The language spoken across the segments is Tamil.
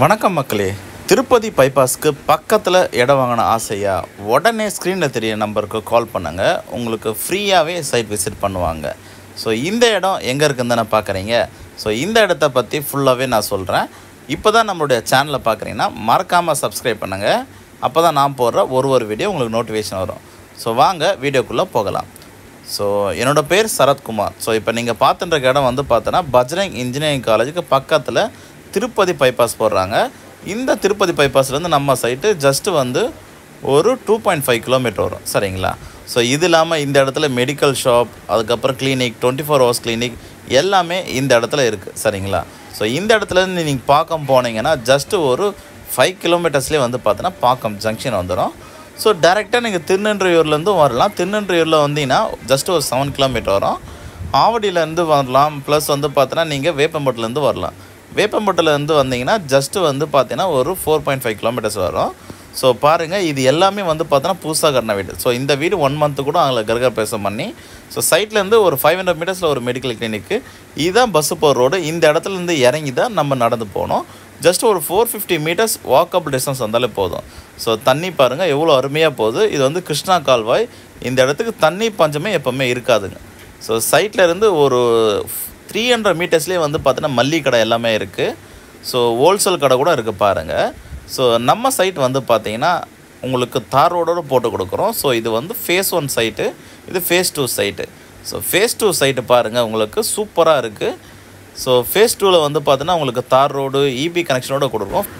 வணக்கம் மக்களே. திருப்பதி பைபாஸ்க்கு பக்கத்தில் இடம் வாங்கின ஆசையா உடனே ஸ்க்ரீனில் தெரிய நம்பருக்கு கால் பண்ணுங்கள். உங்களுக்கு ஃப்ரீயாகவே சைட் விசிட் பண்ணுவாங்க. ஸோ இந்த இடம் எங்கே இருக்குதுன்னு நான் பார்க்குறீங்க. ஸோ இந்த இடத்த பற்றி ஃபுல்லாகவே நான் சொல்கிறேன். இப்போ தான் நம்மளுடைய சேனலை பார்க்குறீங்கன்னா மறக்காமல் சப்ஸ்கிரைப் பண்ணுங்கள். அப்போ தான் நான் போடுற ஒரு வீடியோ உங்களுக்கு நோட்டிஃபிகேஷன் வரும். ஸோ வாங்க வீடியோக்குள்ளே போகலாம். ஸோ என்னோடய பேர் சரத்குமார். ஸோ இப்போ நீங்கள் பார்த்துன்ற இடம் வந்து பார்த்தோன்னா பஜ்ரங் இன்ஜினியரிங் காலேஜுக்கு பக்கத்தில் திருப்பதி பைபாஸ் போடுறாங்க. இந்த திருப்பதி பைபாஸ்லேருந்து நம்ம சைட்டு ஜஸ்ட்டு வந்து ஒரு 2.5 கிலோமீட்டர் வரும். சரிங்களா? ஸோ இது இல்லாமல் இந்த இடத்துல மெடிக்கல் ஷாப், அதுக்கப்புறம் கிளினிக், 24 ஹவர்ஸ் கிளினிக் எல்லாமே இந்த இடத்துல இருக்குது. சரிங்களா? ஸோ இந்த இடத்துலேருந்து நீங்கள் பாக்கம் போனீங்கன்னா ஜஸ்ட்டு ஒரு 5 கிலோமீட்டர்ஸ்லேயே வந்து பார்த்தோன்னா பாக்கம் ஜங்ஷன் வந்துடும். ஸோ டேரெக்டாக நீங்கள் திருநென்றியூர்லேருந்தும் வரலாம். திருநென்றியூரில் வந்தீங்கன்னா ஜஸ்ட்டு ஒரு 7 கிலோமீட்டர் வரும். ஆவடியிலேருந்து வரலாம். ப்ளஸ் வந்து பார்த்தோன்னா நீங்கள் வேப்பம்பட்டிலேருந்து வரலாம். வேப்பம்பட்டிலேருந்து வந்தீங்கன்னா ஜஸ்ட்டு வந்து பார்த்தீங்கன்னா ஒரு 4.5 கிலோமீட்டர்ஸ் வரும். ஸோ பாருங்கள், இது எல்லாமே வந்து பார்த்தோன்னா புதுசாக கட்டின வீடு. ஸோ இந்த வீடு 1 மந்த்து கூட அவங்களை கிரகப்பிரவேசம் பண்ணி, ஸோ சைட்லேருந்து ஒரு 500 மீட்டர்ஸில் ஒரு மெடிக்கல் கிளினிக்கு. இதுதான் பஸ்ஸு போகிற ரோடு. இந்த இடத்துலேருந்து இறங்கி தான் நம்ம நடந்து போகணும். ஜஸ்ட் ஒரு 450 மீட்டர்ஸ் வாக்கபிள் டிஸ்டன்ஸ் வந்தாலே போதும். ஸோ தண்ணி பாருங்கள் எவ்வளோ அருமையாக போகுது. இது வந்து கிருஷ்ணா கால்வாய். இந்த இடத்துக்கு தண்ணி பஞ்சமே எப்போவுமே இருக்காதுங்க. ஸோ சைட்டில் இருந்து ஒரு 300 மீட்டர்ஸ்லேயே வந்து பார்த்தீங்கன்னா மல்லிகை கடை எல்லாமே இருக்குது. ஸோ ஹோல்சேல் கடை கூட இருக்குது பாருங்கள். ஸோ நம்ம சைட் வந்து பார்த்திங்கன்னா உங்களுக்கு தார் ரோடோடு போட்டு கொடுக்குறோம். ஸோ இது வந்து ஃபேஸ் 1 சைட்டு, இது phase 2 side. So phase 2 side பாருங்கள் உங்களுக்கு சூப்பராக இருக்குது. ஸோ ஃபேஸ் 2ல் வந்து பார்த்தீங்கன்னா உங்களுக்கு தார் ரோடு, இபி கனெக்ஷனோடு கொடுக்குறோம்.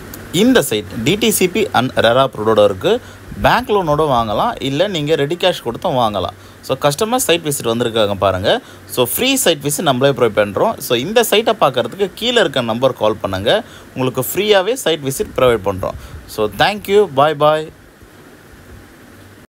இந்த சைட் டிடிசிபி அண்ட் ரெரா ரோடோடு இருக்குது. பேங்க் லோனோடு வாங்கலாம், இல்லை நீங்கள் ரெடி கேஷ் கொடுத்தும் வாங்கலாம். ஸோ கஸ்டமர் சைட் விசிட் வந்திருக்காங்க பாருங்கள். ஸோ ஃப்ரீ சைட் விசிட் நம்மளே ப்ரொவைட் பண்ணுறோம். ஸோ இந்த சைட்டை பார்க்குறதுக்கு கீழே இருக்க நம்பர் கால் பண்ணுங்கள். உங்களுக்கு ஃப்ரீயாகவே சைட் விசிட் ப்ரொவைட் பண்ணுறோம். ஸோ தேங்க்யூ, பாய் பாய்.